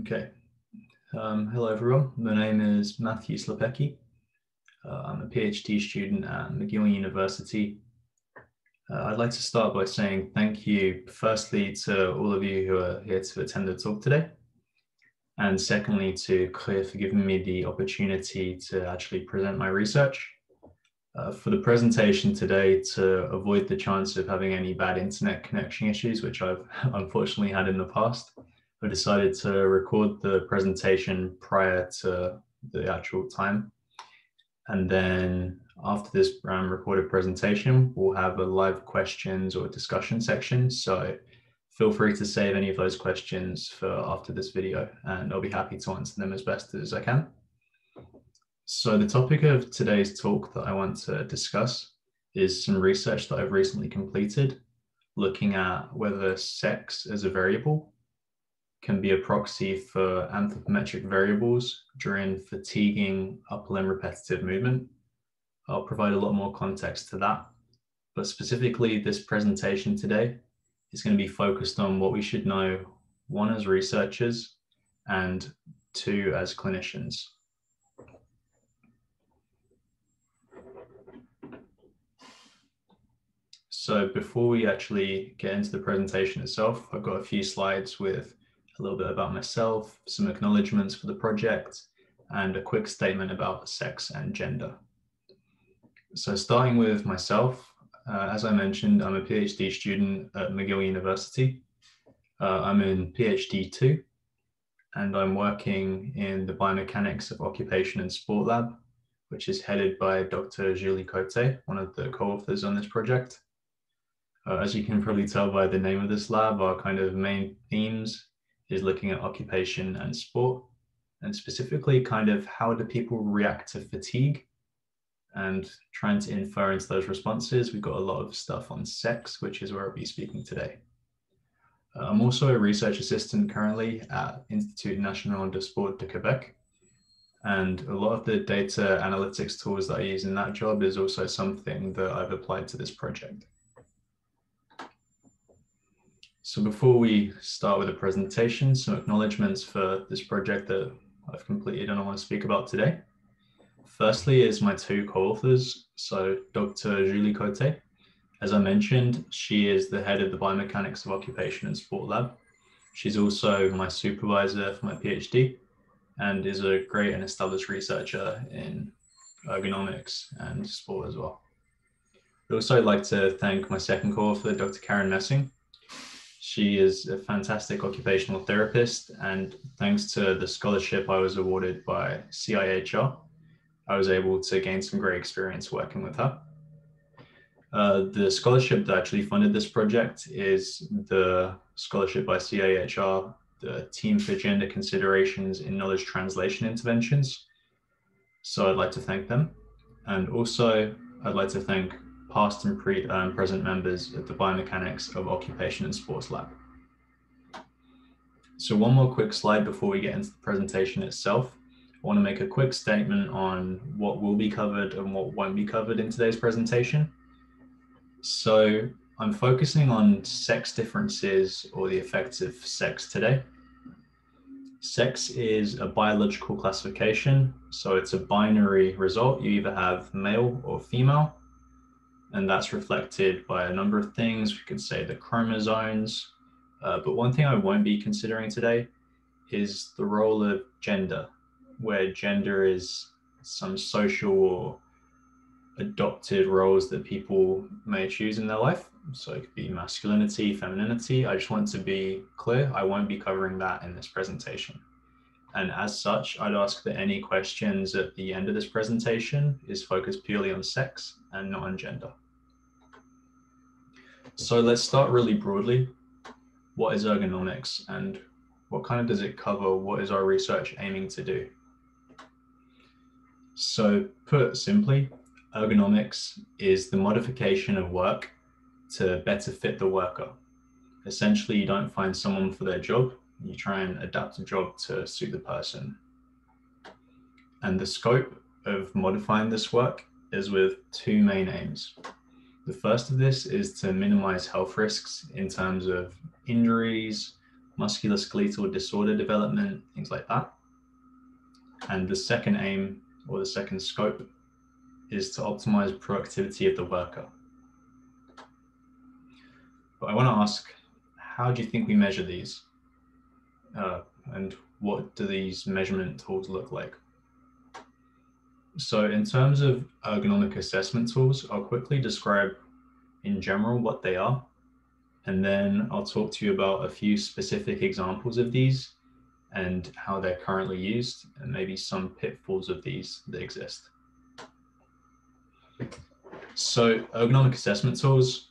Okay. Hello, everyone. My name is Matthew Slopeck. I'm a PhD student at McGill University. I'd like to start by saying thank you, firstly, to all of you who are here to attend the talk today. And secondly, to Claire for giving me the opportunity to actually present my research. For the presentation today, to avoid the chance of having any bad internet connection issues, which I've unfortunately had in the past, I decided to record the presentation prior to the actual time. And then after this recorded presentation, we'll have a live questions or discussion section. So feel free to save any of those questions for after this video, and I'll be happy to answer them as best as I can. So the topic of today's talk that I want to discuss is some research that I've recently completed, looking at whether sex as a variable can be a proxy for anthropometric variables during fatiguing upper limb repetitive movement. I'll provide a lot more context to that, but specifically this presentation today is going to be focused on what we should know, one, as researchers, and two, as clinicians. So before we actually get into the presentation itself, I've got a few slides with a little bit about myself, some acknowledgements for the project, and a quick statement about sex and gender. So starting with myself, as I mentioned, I'm a PhD student at McGill University. I'm in PhD 2, and I'm working in the biomechanics of occupation and sport lab, which is headed by Dr. Julie Cote, one of the co-authors on this project. As you can probably tell by the name of this lab, our kind of main themes is looking at occupation and sport, and specifically kind of how do people react to fatigue and trying to infer into those responses. We've got a lot of stuff on sex, which is where I'll be speaking today. I'm also a research assistant currently at Institut National de Sport de Quebec, and a lot of the data analytics tools that I use in that job is also something that I've applied to this project. So before we start with the presentation, some acknowledgements for this project that I've completed and I want to speak about today. Firstly is my two co-authors. So Dr. Julie Cote, as I mentioned, she is the head of the biomechanics of occupation and sport lab. She's also my supervisor for my PhD and is a great and established researcher in ergonomics and sport as well. I'd also like to thank my second co-author, Dr. Karen Messing. She is a fantastic occupational therapist, and thanks to the scholarship I was awarded by CIHR, I was able to gain some great experience working with her. The scholarship that actually funded this project is the scholarship by CIHR, the Team for Gender Considerations in Knowledge Translation Interventions. So I'd like to thank them. And also I'd like to thank past and present members of the Biomechanics of Occupation and Sports Lab. So one more quick slide before we get into the presentation itself. I want to make a quick statement on what will be covered and what won't be covered in today's presentation. So I'm focusing on sex differences or the effects of sex today. Sex is a biological classification, so it's a binary result. You either have male or female, and that's reflected by a number of things. We could say the chromosomes, but one thing I won't be considering today is the role of gender, where gender is some social or adopted roles that people may choose in their life. So it could be masculinity, femininity. I just want to be clear, I won't be covering that in this presentation. And as such, I'd ask that any questions at the end of this presentation is focused purely on sex and not on gender. So let's start really broadly. What is ergonomics and what kind of does it cover? What is our research aiming to do? So put simply, ergonomics is the modification of work to better fit the worker. Essentially, you don't find someone for their job, you try and adapt a job to suit the person. And the scope of modifying this work is with two main aims. The first of this is to minimize health risks in terms of injuries, musculoskeletal disorder development, things like that. And the second aim, or the second scope, is to optimize productivity of the worker. But I want to ask, how do you think we measure these? And what do these measurement tools look like? So in terms of ergonomic assessment tools, I'll quickly describe in general what they are, and then I'll talk to you about a few specific examples of these and how they're currently used, and maybe some pitfalls of these that exist. So ergonomic assessment tools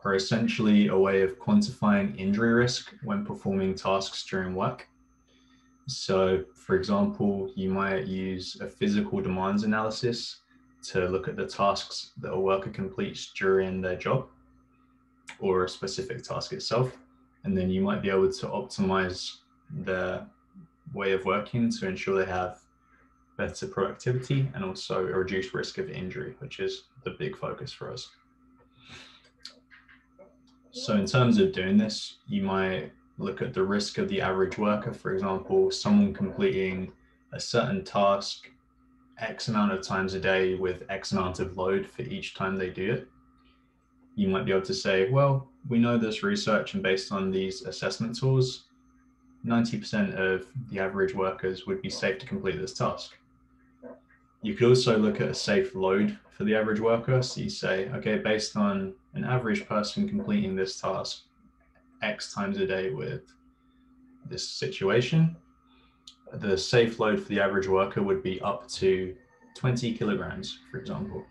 are essentially a way of quantifying injury risk when performing tasks during work. So for example, you might use a physical demands analysis to look at the tasks that a worker completes during their job or a specific task itself. And then you might be able to optimize their way of working to ensure they have better productivity and also a reduced risk of injury, which is the big focus for us. So in terms of doing this, you might look at the risk of the average worker. For example, someone completing a certain task X amount of times a day with X amount of load for each time they do it. You might be able to say, well, we know this research, and based on these assessment tools, 90% of the average workers would be safe to complete this task. You could also look at a safe load for the average worker. So you say, okay, based on an average person completing this task X times a day with this situation, the safe load for the average worker would be up to 20 kilograms, for example.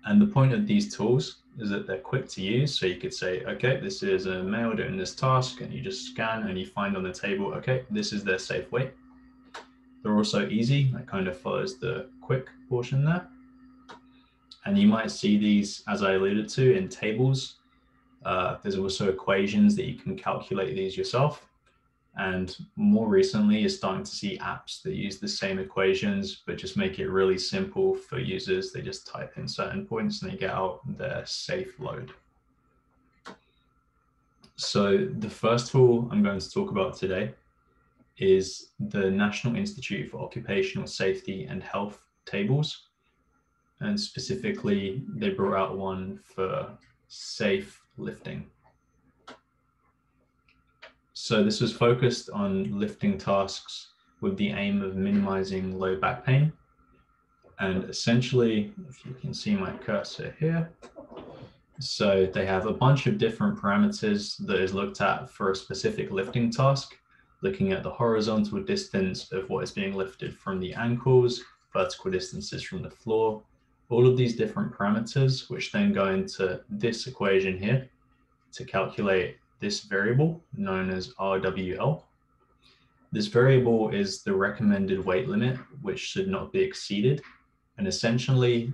And the point of these tools is that they're quick to use. So you could say, okay, this is a male doing this task, and you just scan and you find on the table, okay, this is their safe weight. They're also easy. That kind of follows the quick portion there. And you might see these, as I alluded to, in tables. There's also equations that you can calculate these yourself. And more recently, you're starting to see apps that use the same equations, but just make it really simple for users. They just type in certain points and they get out their safe load. So the first tool I'm going to talk about today is the National Institute for Occupational Safety and Health tables. And specifically, they brought out one for safe lifting. So this was focused on lifting tasks with the aim of minimizing low back pain. And essentially, if you can see my cursor here, so they have a bunch of different parameters that is looked at for a specific lifting task, looking at the horizontal distance of what is being lifted from the ankles, vertical distances from the floor, all of these different parameters, which then go into this equation here to calculate this variable known as RWL. This variable is the recommended weight limit, which should not be exceeded. And essentially,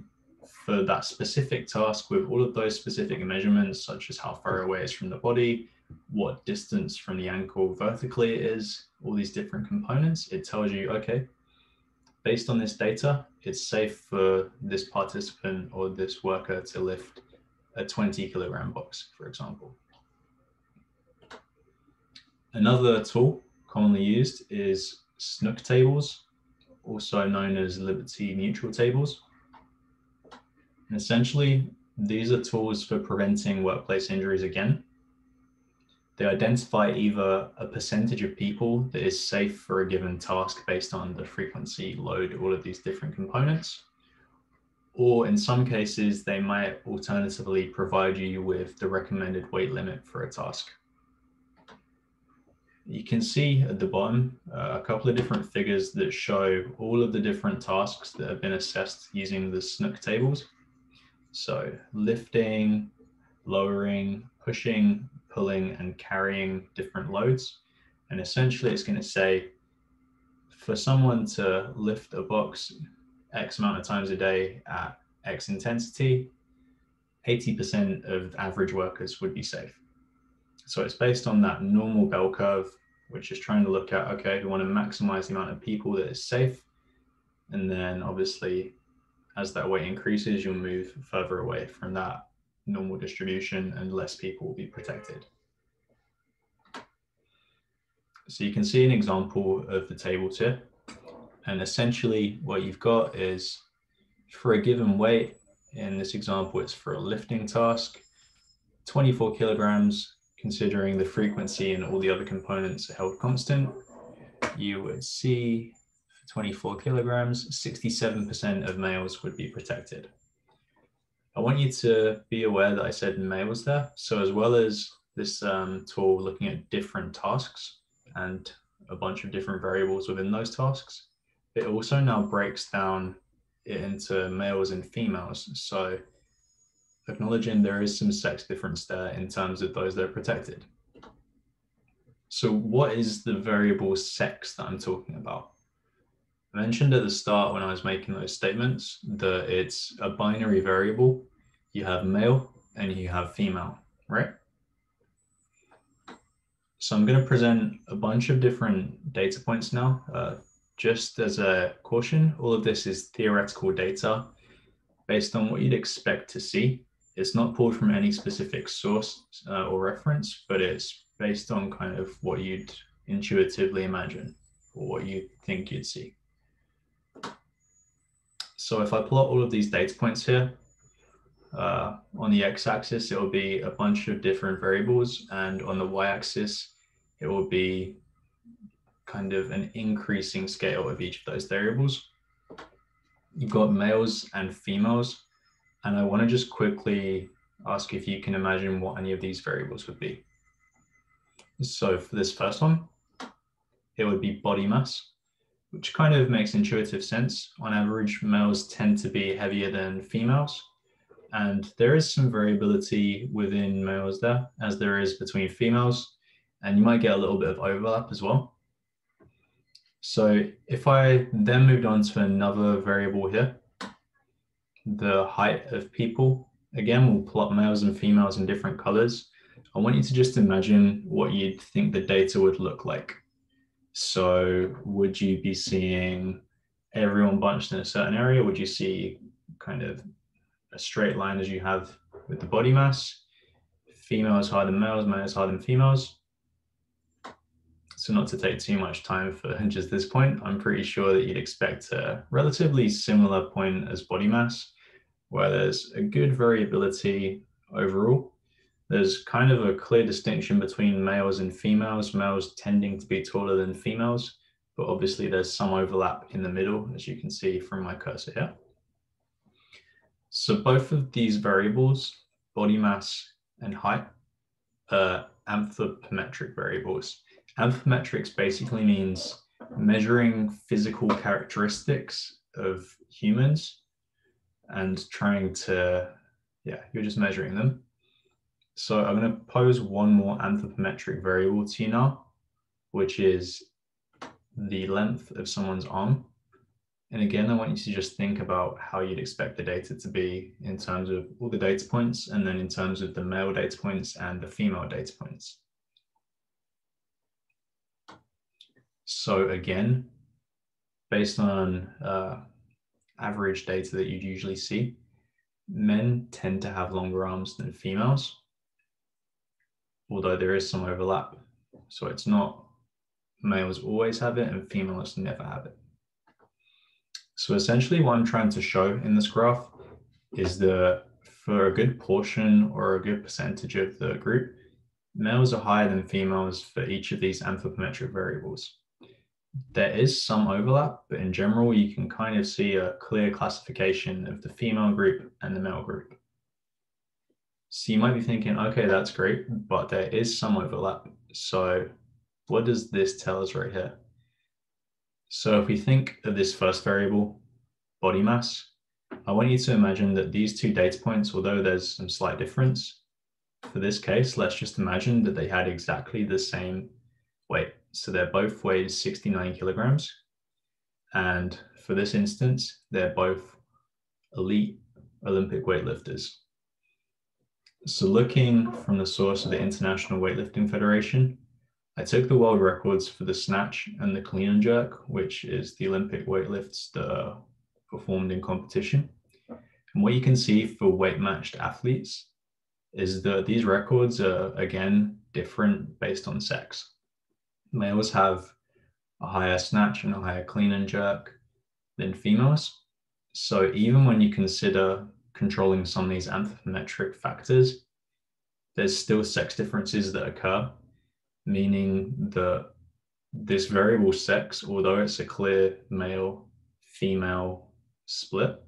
for that specific task with all of those specific measurements, such as how far away it is from the body, what distance from the ankle vertically it is, all these different components, it tells you, okay, based on this data, it's safe for this participant or this worker to lift a 20 kilogram box, for example. Another tool commonly used is Snook tables, also known as Liberty Mutual tables. And essentially, these are tools for preventing workplace injuries again. They identify either a percentage of people that is safe for a given task based on the frequency, load, all of these different components. Or in some cases, they might alternatively provide you with the recommended weight limit for a task. You can see at the bottom a couple of different figures that show all of the different tasks that have been assessed using the Snook tables. So lifting, lowering, pushing, pulling, and carrying different loads. And essentially it's going to say, for someone to lift a box X amount of times a day at X intensity, 80% of average workers would be safe. So it's based on that normal bell curve, which is trying to look at, okay, we want to maximize the amount of people that is safe. And then obviously, as that weight increases, you'll move further away from that normal distribution and less people will be protected. So you can see an example of the tables here. And essentially what you've got is for a given weight, in this example, it's for a lifting task, 24 kilograms, considering the frequency and all the other components are held constant, you would see for 24 kilograms, 67% of males would be protected. I want you to be aware that I said males there. So as well as this tool looking at different tasks and a bunch of different variables within those tasks, it also now breaks down it into males and females. So acknowledging there is some sex difference there in terms of those that are protected. So what is the variable sex that I'm talking about? I mentioned at the start when I was making those statements that it's a binary variable. You have male and you have female, right? So I'm going to present a bunch of different data points now. Just as a caution, all of this is theoretical data based on what you'd expect to see. It's not pulled from any specific source or reference, but it's based on kind of what you'd intuitively imagine or what you think you'd see. So if I plot all of these data points here, on the x-axis, it will be a bunch of different variables, and on the y-axis, it will be kind of an increasing scale of each of those variables. You've got males and females, and I want to just quickly ask if you can imagine what any of these variables would be. So for this first one, it would be body mass, which kind of makes intuitive sense. On average, males tend to be heavier than females, and there is some variability within males there, as there is between females, and you might get a little bit of overlap as well. So if I then moved on to another variable here, the height of people, again, we'll plot males and females in different colors. I want you to just imagine what you'd think the data would look like. So would you be seeing everyone bunched in a certain area? Would you see kind of a straight line as you have with the body mass? Females higher than males, males higher than females. So not to take too much time for just this point, I'm pretty sure that you'd expect a relatively similar point as body mass, where there's a good variability overall. There's kind of a clear distinction between males and females, males tending to be taller than females, but obviously there's some overlap in the middle, as you can see from my cursor here. So both of these variables, body mass and height, are anthropometric variables. Anthropometrics basically means measuring physical characteristics of humans and trying to, you're just measuring them. So I'm going to pose one more anthropometric variable to you now, which is the length of someone's arm. And again, I want you to just think about how you'd expect the data to be in terms of all the data points, and then in terms of the male data points and the female data points. So again, based on average data that you'd usually see, men tend to have longer arms than females, although there is some overlap. So it's not males always have it and females never have it. So essentially what I'm trying to show in this graph is that for a good portion or a good percentage of the group, males are higher than females for each of these anthropometric variables. There is some overlap, but in general, you can kind of see a clear classification of the female group and the male group. So you might be thinking, okay, that's great, but there is some overlap. So what does this tell us right here? So if we think of this first variable, body mass, I want you to imagine that these two data points, although there's some slight difference, for this case, let's just imagine that they had exactly the same weight. So they're both weighed 69 kilograms. And for this instance, they're both elite Olympic weightlifters. So looking from the source of the International Weightlifting Federation, I took the world records for the snatch and the clean and jerk, which is the Olympic weightlifts that are performed in competition. And what you can see for weight matched athletes is that these records are, again, different based on sex. Males have a higher snatch and a higher clean and jerk than females. So even when you consider controlling some of these anthropometric factors, there's still sex differences that occur, meaning that this variable sex, although it's a clear male-female split,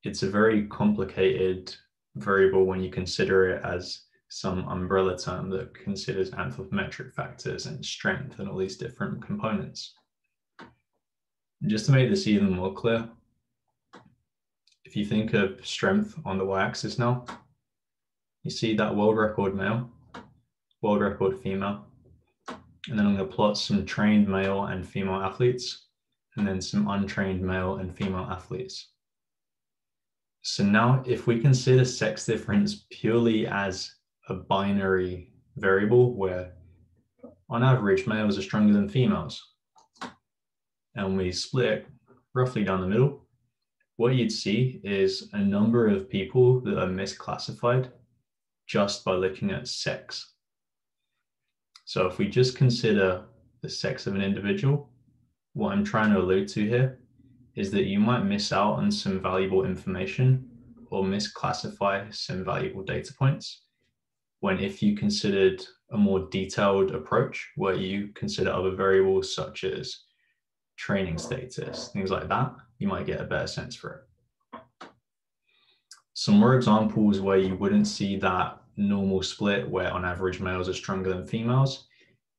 it's a very complicated variable when you consider it as some umbrella term that considers anthropometric factors and strength and all these different components. And just to make this even more clear, if you think of strength on the y-axis now, you see that world record male, world record female, and then I'm going to plot some trained male and female athletes, and then some untrained male and female athletes. So now if we consider sex difference purely as a binary variable where on average males are stronger than females, and we split roughly down the middle, what you'd see is a number of people that are misclassified just by looking at sex. So if we just consider the sex of an individual, what I'm trying to allude to here is that you might miss out on some valuable information or misclassify some valuable data points when if you considered a more detailed approach where you consider other variables such as training status, things like that, you might get a better sense for it. Some more examples where you wouldn't see that normal split where on average males are stronger than females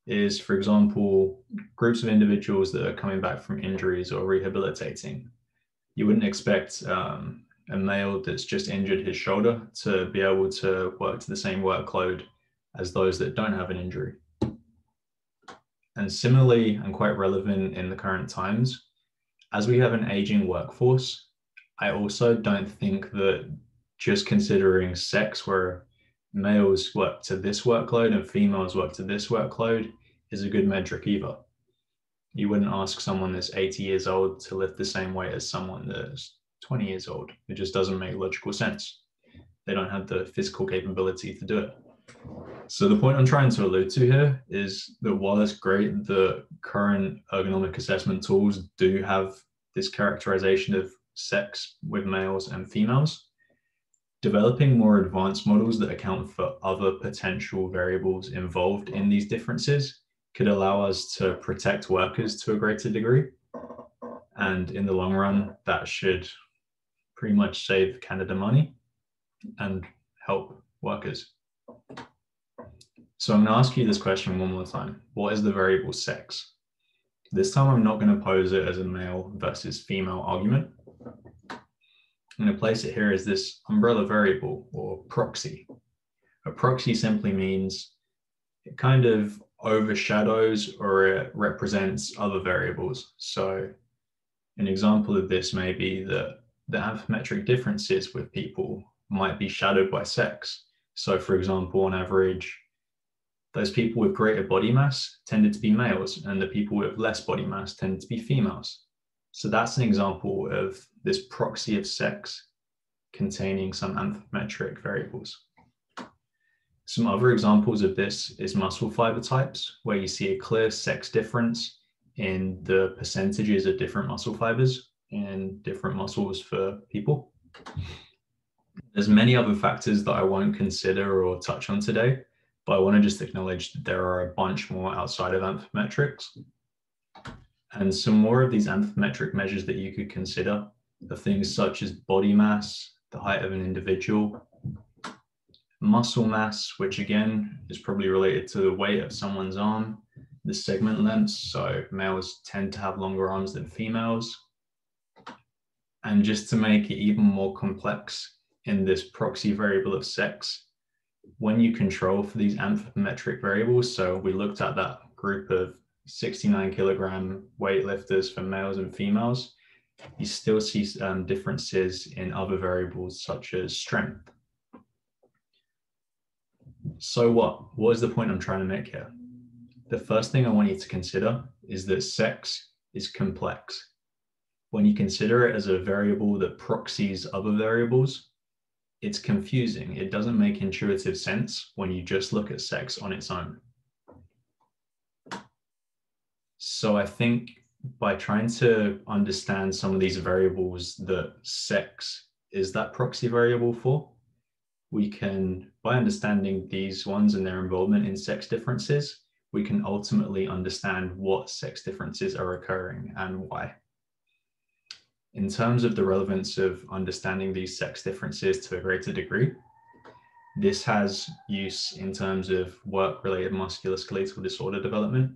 is, for example, groups of individuals that are coming back from injuries or rehabilitating. You wouldn't expect a male that's just injured his shoulder to be able to work to the same workload as those that don't have an injury. And similarly, and quite relevant in the current times, as we have an aging workforce, I also don't think that just considering sex where males work to this workload and females work to this workload is a good metric either. You wouldn't ask someone that's 80 years old to lift the same weight as someone that's 20 years old. It just doesn't make logical sense. They don't have the physical capability to do it. So the point I'm trying to allude to here is that while it's great that current ergonomic assessment tools do have this characterization of sex with males and females, developing more advanced models that account for other potential variables involved in these differences could allow us to protect workers to a greater degree. And in the long run, that should pretty much save Canada money and help workers. So I'm going to ask you this question one more time. What is the variable sex? This time I'm not going to pose it as a male versus female argument. I'm going to place it here as this umbrella variable or proxy. A proxy simply means it kind of overshadows or it represents other variables. So an example of this may be that the anthropometric differences with people might be shadowed by sex. So for example, on average, those people with greater body mass tended to be males and the people with less body mass tended to be females. So that's an example of this proxy of sex containing some anthropometric variables. Some other examples of this is muscle fiber types, where you see a clear sex difference in the percentages of different muscle fibers in different muscles for people. There's many other factors that I won't consider or touch on today, but I want to just acknowledge that there are a bunch more outside of anthropometrics. And some more of these anthropometric measures that you could consider are things such as body mass, the height of an individual, muscle mass, which again is probably related to the weight of someone's arm, the segment lengths, so males tend to have longer arms than females. And just to make it even more complex in this proxy variable of sex, when you control for these anthropometric variables, so we looked at that group of 69 kilogram weightlifters for males and females, you still see differences in other variables such as strength. So what is the point I'm trying to make here? The first thing I want you to consider is that sex is complex. When you consider it as a variable that proxies other variables, it's confusing. It doesn't make intuitive sense when you just look at sex on its own. So I think by trying to understand some of these variables that sex is that proxy variable for, we can, by understanding these ones and their involvement in sex differences, we can ultimately understand what sex differences are occurring and why. In terms of the relevance of understanding these sex differences to a greater degree, this has use in terms of work-related musculoskeletal disorder development.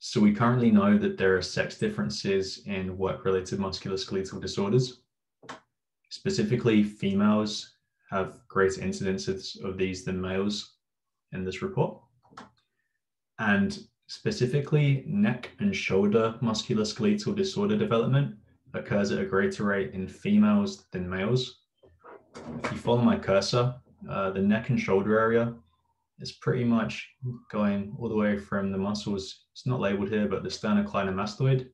So we currently know that there are sex differences in work-related musculoskeletal disorders. Specifically, females have greater incidences of these than males in this report. And specifically, neck and shoulder musculoskeletal disorder development occurs at a greater rate in females than males. If you follow my cursor, the neck and shoulder area is pretty much going all the way from the muscles, it's not labeled here, but the sternocleidomastoid,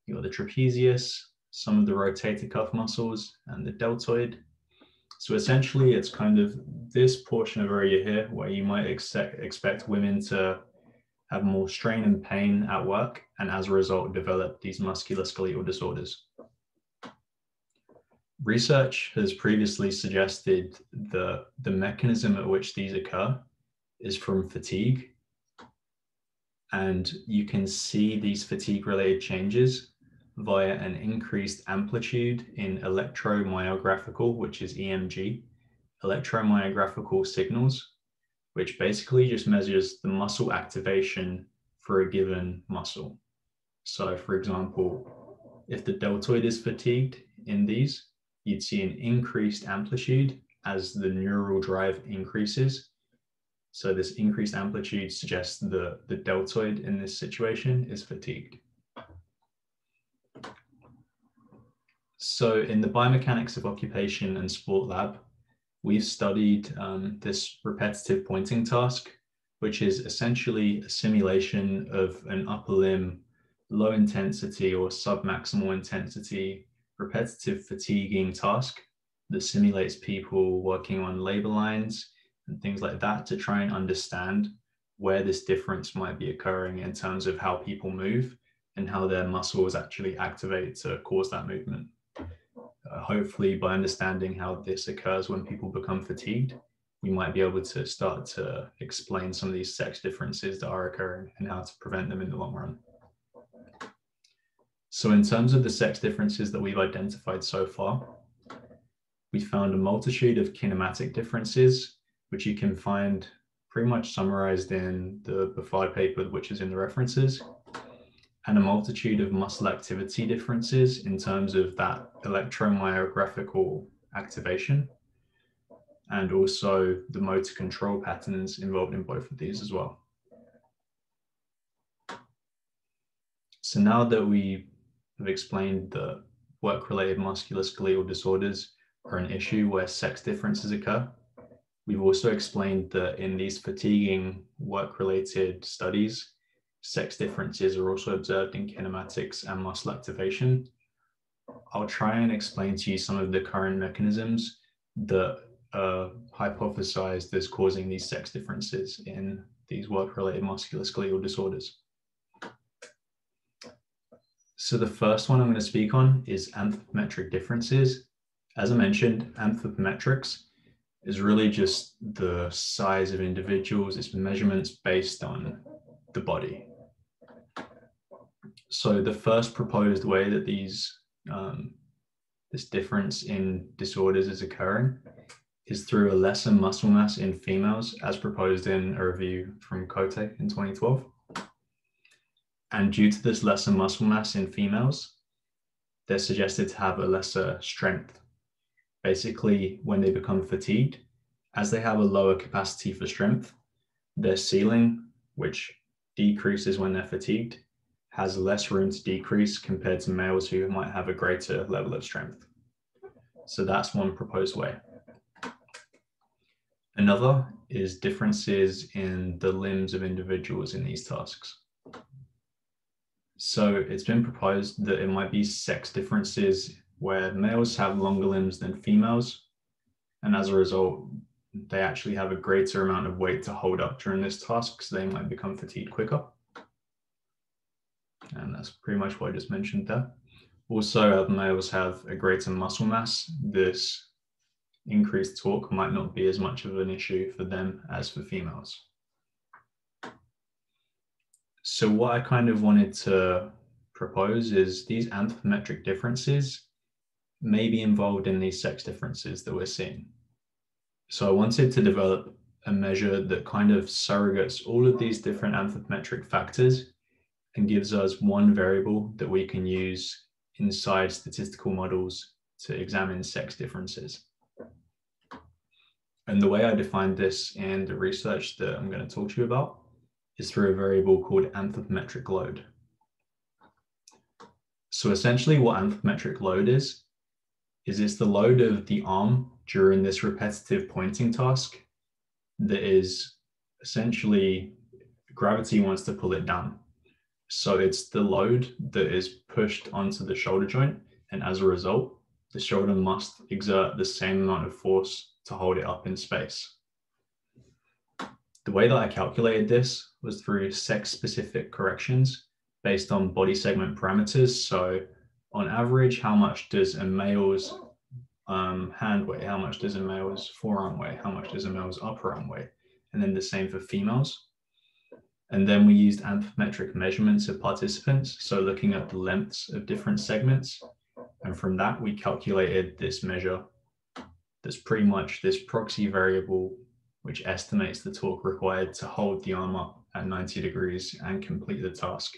you've got the trapezius, some of the rotator cuff muscles, and the deltoid. So essentially, it's kind of this portion of area here where you might expect women to have more strain and pain at work, and as a result, develop these musculoskeletal disorders. Research has previously suggested the mechanism at which these occur is from fatigue. And you can see these fatigue-related changes via an increased amplitude in electromyographical, which is EMG, electromyographical signals, which basically just measures the muscle activation for a given muscle. So for example, if the deltoid is fatigued in these, you'd see an increased amplitude as the neural drive increases. So this increased amplitude suggests the deltoid in this situation is fatigued. So in the biomechanics of occupation and sport lab, we've studied this repetitive pointing task, which is essentially a simulation of an upper limb, low intensity or submaximal intensity, repetitive fatiguing task that simulates people working on labor lines and things like that to try and understand where this difference might be occurring in terms of how people move and how their muscles actually activate to cause that movement. Hopefully, by understanding how this occurs when people become fatigued, we might be able to start to explain some of these sex differences that are occurring and how to prevent them in the long run. So in terms of the sex differences that we've identified so far, we found a multitude of kinematic differences, which you can find pretty much summarized in the Buffard paper, which is in the references, and a multitude of muscle activity differences in terms of that electromyographical activation, and also the motor control patterns involved in both of these as well. So now that we have explained that work-related musculoskeletal disorders are an issue where sex differences occur, we've also explained that in these fatiguing work-related studies, sex differences are also observed in kinematics and muscle activation. I'll try and explain to you some of the current mechanisms that are hypothesized as causing these sex differences in these work-related musculoskeletal disorders. So the first one I'm going to speak on is anthropometric differences. As I mentioned, anthropometrics is really just the size of individuals. It's measurements based on the body. So the first proposed way that this difference in disorders is occurring is through a lesser muscle mass in females, as proposed in a review from Quant in 2012. And due to this lesser muscle mass in females, they're suggested to have a lesser strength. Basically, when they become fatigued, as they have a lower capacity for strength, their ceiling, which decreases when they're fatigued, has less room to decrease compared to males who might have a greater level of strength. So that's one proposed way. Another is differences in the limbs of individuals in these tasks. So it's been proposed that it might be sex differences where males have longer limbs than females, and as a result, they actually have a greater amount of weight to hold up during this task, so they might become fatigued quicker. and that's pretty much what I just mentioned there. Also, males have a greater muscle mass. This increased torque might not be as much of an issue for them as for females. So what I kind of wanted to propose is these anthropometric differences may be involved in these sex differences that we're seeing. So I wanted to develop a measure that kind of surrogates all of these different anthropometric factors and gives us one variable that we can use inside statistical models to examine sex differences. And the way I defined this in the research that I'm going to talk to you about is through a variable called anthropometric load. So essentially what anthropometric load is it's the load of the arm during this repetitive pointing task that is essentially gravity wants to pull it down. So it's the load that is pushed onto the shoulder joint, and as a result, the shoulder must exert the same amount of force to hold it up in space. The way that I calculated this was through sex-specific corrections based on body segment parameters. So on average, how much does a male's hand weigh? How much does a male's forearm weigh? How much does a male's upper arm weigh? And then the same for females. And then we used anthropometric measurements of participants. So looking at the lengths of different segments. And from that, we calculated this measure that's pretty much this proxy variable, which estimates the torque required to hold the arm up at 90 degrees and complete the task.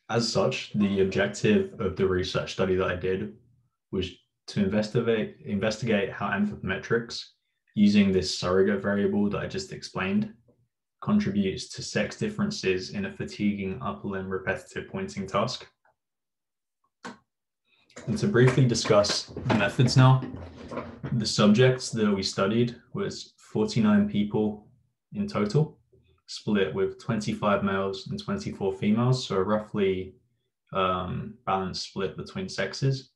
As such, the objective of the research study that I did was to investigate how anthropometrics, using this surrogate variable that I just explained, contributes to sex differences in a fatiguing upper limb repetitive pointing task. And to briefly discuss the methods now, the subjects that we studied was 49 people in total, split with 25 males and 24 females, so a roughly balanced split between sexes.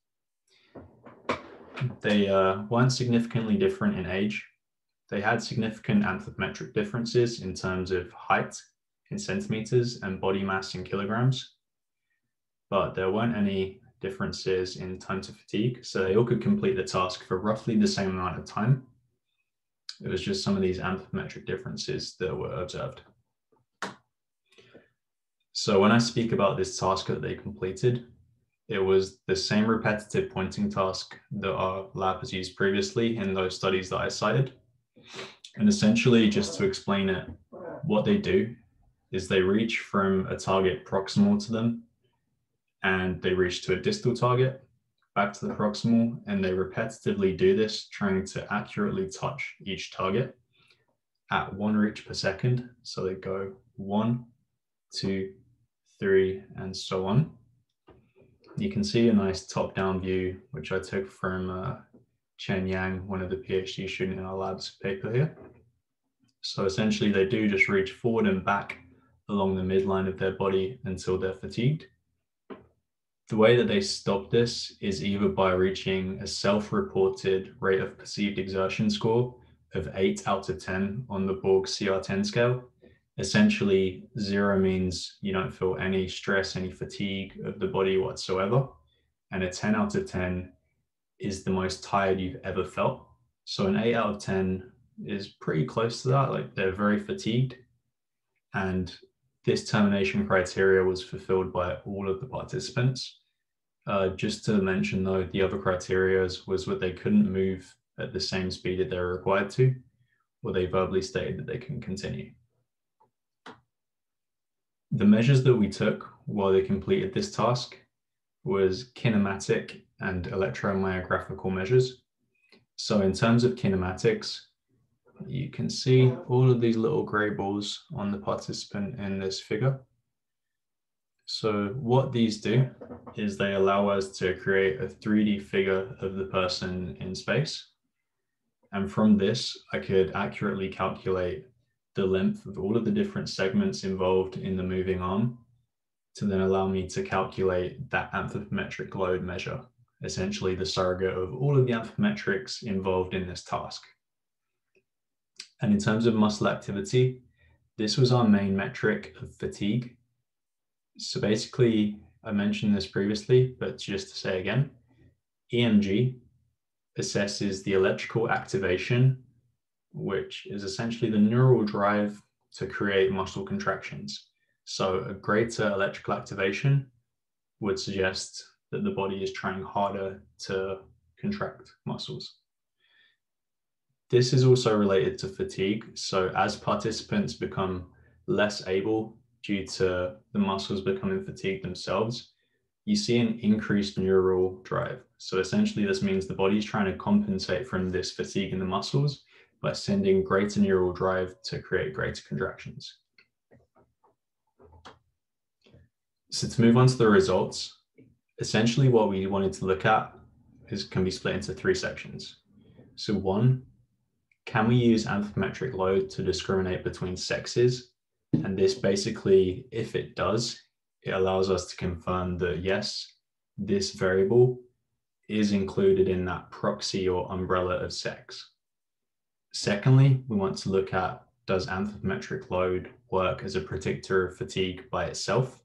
They weren't significantly different in age. They had significant anthropometric differences in terms of height in centimeters and body mass in kilograms, but there weren't any differences in time to fatigue, so they all could complete the task for roughly the same amount of time. It was just some of these anthropometric differences that were observed. So when I speak about this task that they completed, it was the same repetitive pointing task that our lab has used previously in those studies that I cited. And essentially, just to explain it, what they do is they reach from a target proximal to them, and they reach to a distal target, back to the proximal, and they repetitively do this, trying to accurately touch each target at 1 reach per second. So they go 1, 2, 3, and so on. You can see a nice top-down view, which I took from Chen Yang, one of the PhD students in our lab's paper here. So essentially, they do just reach forward and back along the midline of their body until they're fatigued. The way that they stop this is either by reaching a self-reported rate of perceived exertion score of 8 out of 10 on the Borg CR10 scale. Essentially, 0 means you don't feel any stress, any fatigue of the body whatsoever. And a 10 out of 10 is the most tired you've ever felt. So an 8 out of 10 is pretty close to that, like they're very fatigued. And this termination criteria was fulfilled by all of the participants. Just to mention though, the other criteria was that they couldn't move at the same speed that they were required to, or they verbally stated that they can continue. The measures that we took while they completed this task was kinematic and electromyographical measures. So in terms of kinematics, you can see all of these little gray balls on the participant in this figure. So what these do is they allow us to create a 3D figure of the person in space. And from this, I could accurately calculate the length of all of the different segments involved in the moving arm to then allow me to calculate that anthropometric load measure, essentially the surrogate of all of the anthropometrics involved in this task. And in terms of muscle activity, This was our main metric of fatigue. So basically, I mentioned this previously, but just to say again, EMG assesses the electrical activation, which is essentially the neural drive to create muscle contractions. So a greater electrical activation would suggest that the body is trying harder to contract muscles. This is also related to fatigue. So as participants become less able due to the muscles becoming fatigued themselves, you see an increased neural drive. So essentially this means the body is trying to compensate from this fatigue in the muscles by sending greater neural drive to create greater contractions. So to move on to the results, essentially what we wanted to look at can be split into three sections. So one, can we use anthropometric load to discriminate between sexes? And this basically, if it does, it allows us to confirm that yes, this variable is included in that proxy or umbrella of sex. Secondly, we want to look at, does anthropometric load work as a predictor of fatigue by itself?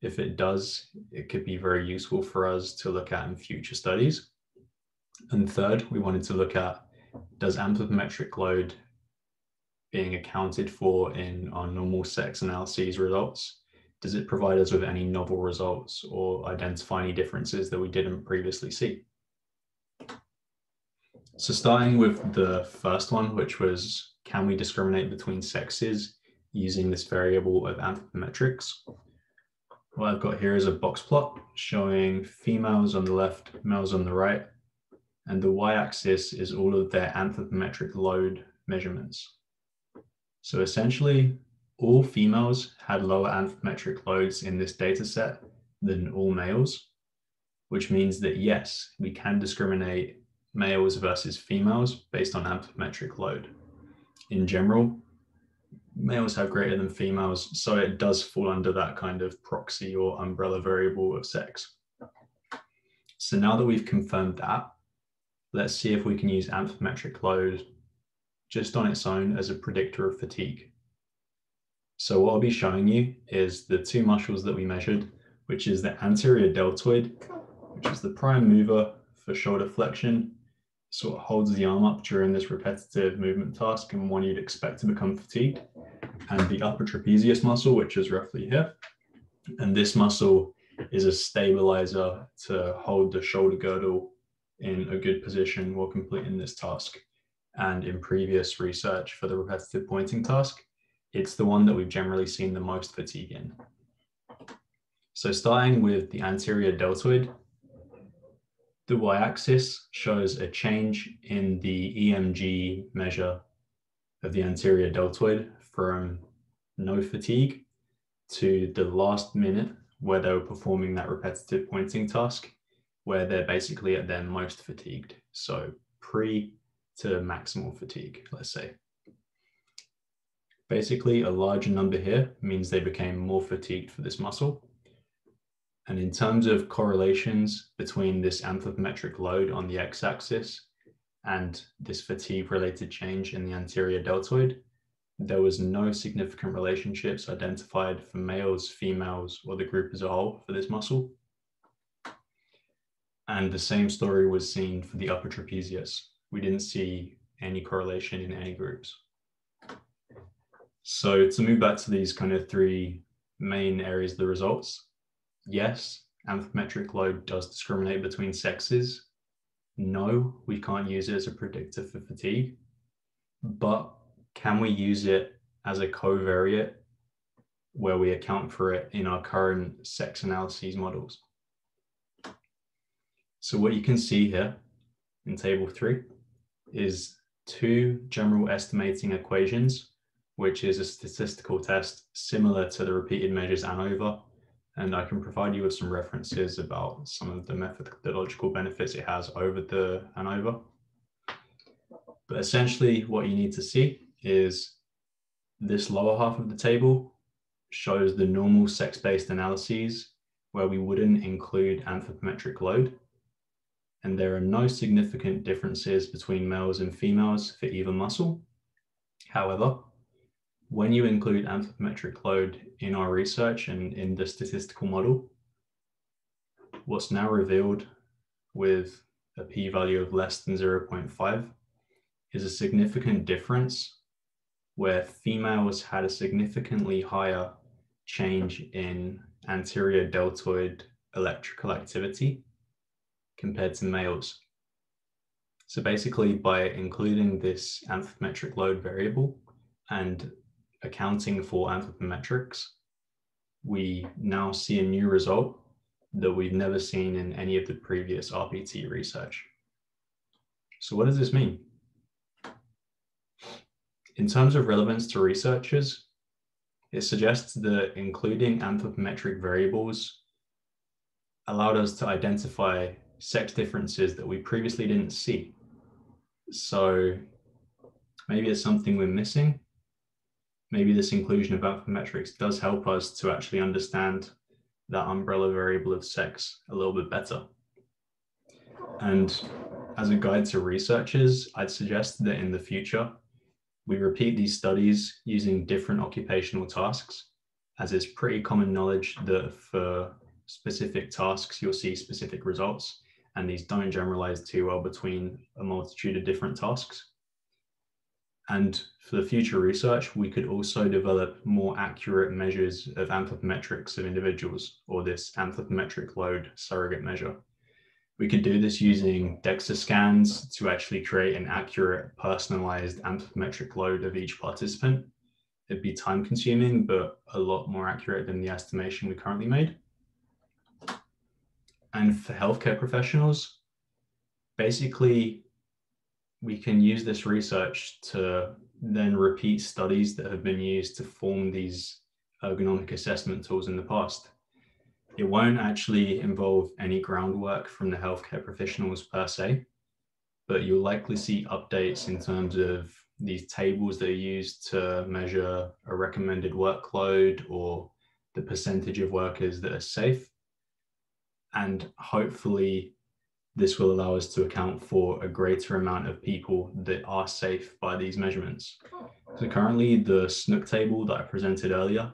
If it does, it could be very useful for us to look at in future studies. And third, we wanted to look at, does anthropometric load being accounted for in our normal sex analyses results, does it provide us with any novel results or identify any differences that we didn't previously see? So starting with the first one, which was, can we discriminate between sexes using this variable of anthropometrics? What I've got here is a box plot showing females on the left, males on the right, and the y-axis is all of their anthropometric load measurements. So essentially, all females had lower anthropometric loads in this data set than all males, which means that yes, we can discriminate males versus females based on anthropometric load. In general, males have greater than females, so it does fall under that kind of proxy or umbrella variable of sex. So now that we've confirmed that, let's see if we can use anthropometric load just on its own as a predictor of fatigue. So what I'll be showing you is the two muscles that we measured, which is the anterior deltoid, which is the prime mover for shoulder flexion, sort of holds the arm up during this repetitive movement task and one you'd expect to become fatigued, and the upper trapezius muscle, which is roughly here. And this muscle is a stabilizer to hold the shoulder girdle in a good position while completing this task. And in previous research for the repetitive pointing task, it's the one that we've generally seen the most fatigue in. So starting with the anterior deltoid, the y-axis shows a change in the EMG measure of the anterior deltoid from no fatigue to the last minute where they were performing that repetitive pointing task, where they're basically at their most fatigued. So pre to maximal fatigue, let's say. Basically, a larger number here means they became more fatigued for this muscle. And in terms of correlations between this anthropometric load on the x-axis and this fatigue-related change in the anterior deltoid, there was no significant relationships identified for males, females, or the group as a whole for this muscle. And the same story was seen for the upper trapezius. We didn't see any correlation in any groups. So to move back to these kind of three main areas of the results, yes, anthropometric load does discriminate between sexes. No, we can't use it as a predictor for fatigue, but can we use it as a covariate where we account for it in our current sex analyses models? So what you can see here in table 3 is two general estimating equations, which is a statistical test similar to the repeated measures ANOVA. And I can provide you with some references about some of the methodological benefits it has over the ANOVA. But essentially what you need to see is this lower half of the table shows the normal sex-based analyses where we wouldn't include anthropometric load. And there are no significant differences between males and females for either muscle. However, when you include anthropometric load in our research and in the statistical model, what's now revealed with a p-value of less than 0.5 is a significant difference where females had a significantly higher change in anterior deltoid electrical activity compared to males. So basically, by including this anthropometric load variable and accounting for anthropometrics, we now see a new result that we've never seen in any of the previous RPT research. So what does this mean? In terms of relevance to researchers, it suggests that including anthropometric variables allowed us to identify sex differences that we previously didn't see. So maybe it's something we're missing. Maybe this inclusion of anthropometrics does help us to actually understand that umbrella variable of sex a little bit better. And as a guide to researchers, I'd suggest that in the future, we repeat these studies using different occupational tasks, as it's pretty common knowledge that for specific tasks, you'll see specific results, and these don't generalize too well between a multitude of different tasks. And for the future research, we could also develop more accurate measures of anthropometrics of individuals, or this anthropometric load surrogate measure. We could do this using DEXA scans to actually create an accurate, personalized anthropometric load of each participant. It'd be time consuming, but a lot more accurate than the estimation we currently made. And for healthcare professionals, basically, we can use this research to then repeat studies that have been used to form these ergonomic assessment tools in the past. It won't actually involve any groundwork from the healthcare professionals per se, but you'll likely see updates in terms of these tables that are used to measure a recommended workload or the percentage of workers that are safe. And hopefully this will allow us to account for a greater amount of people that are safe by these measurements. So currently the SNOOK table that I presented earlier,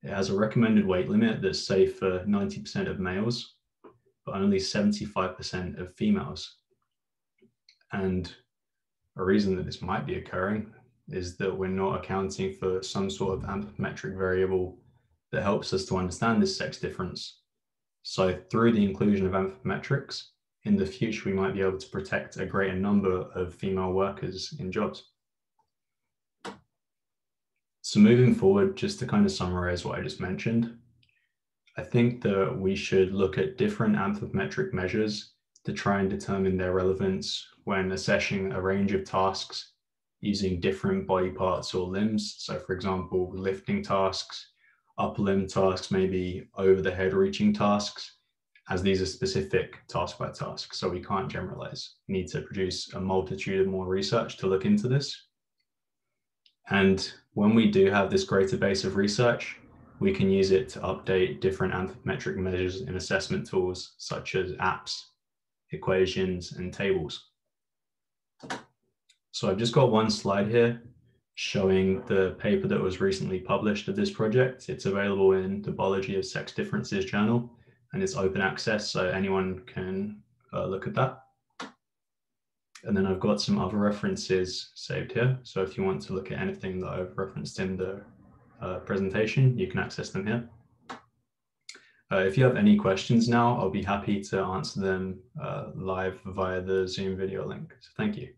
it has a recommended weight limit that's safe for 90% of males, but only 75% of females. And a reason that this might be occurring is that we're not accounting for some sort of anthropometric variable that helps us to understand this sex difference. So through the inclusion of anthropometrics, in the future, we might be able to protect a greater number of female workers in jobs. So moving forward, just to kind of summarize what I just mentioned, I think that we should look at different anthropometric measures to try and determine their relevance when assessing a range of tasks using different body parts or limbs. So for example, lifting tasks, upper limb tasks, maybe over the head reaching tasks, as these are specific task by task. So we can't generalize. We need to produce a multitude of more research to look into this. And when we do have this greater base of research, we can use it to update different anthropometric measures in assessment tools, such as apps, equations, and tables. So I've just got one slide here showing the paper that was recently published of this project. It's available in the Biology of Sex Differences journal, and it's open access, so anyone can look at that. And then I've got some other references saved here. So if you want to look at anything that I've referenced in the presentation, you can access them here. If you have any questions now, I'll be happy to answer them live via the Zoom video link. So thank you.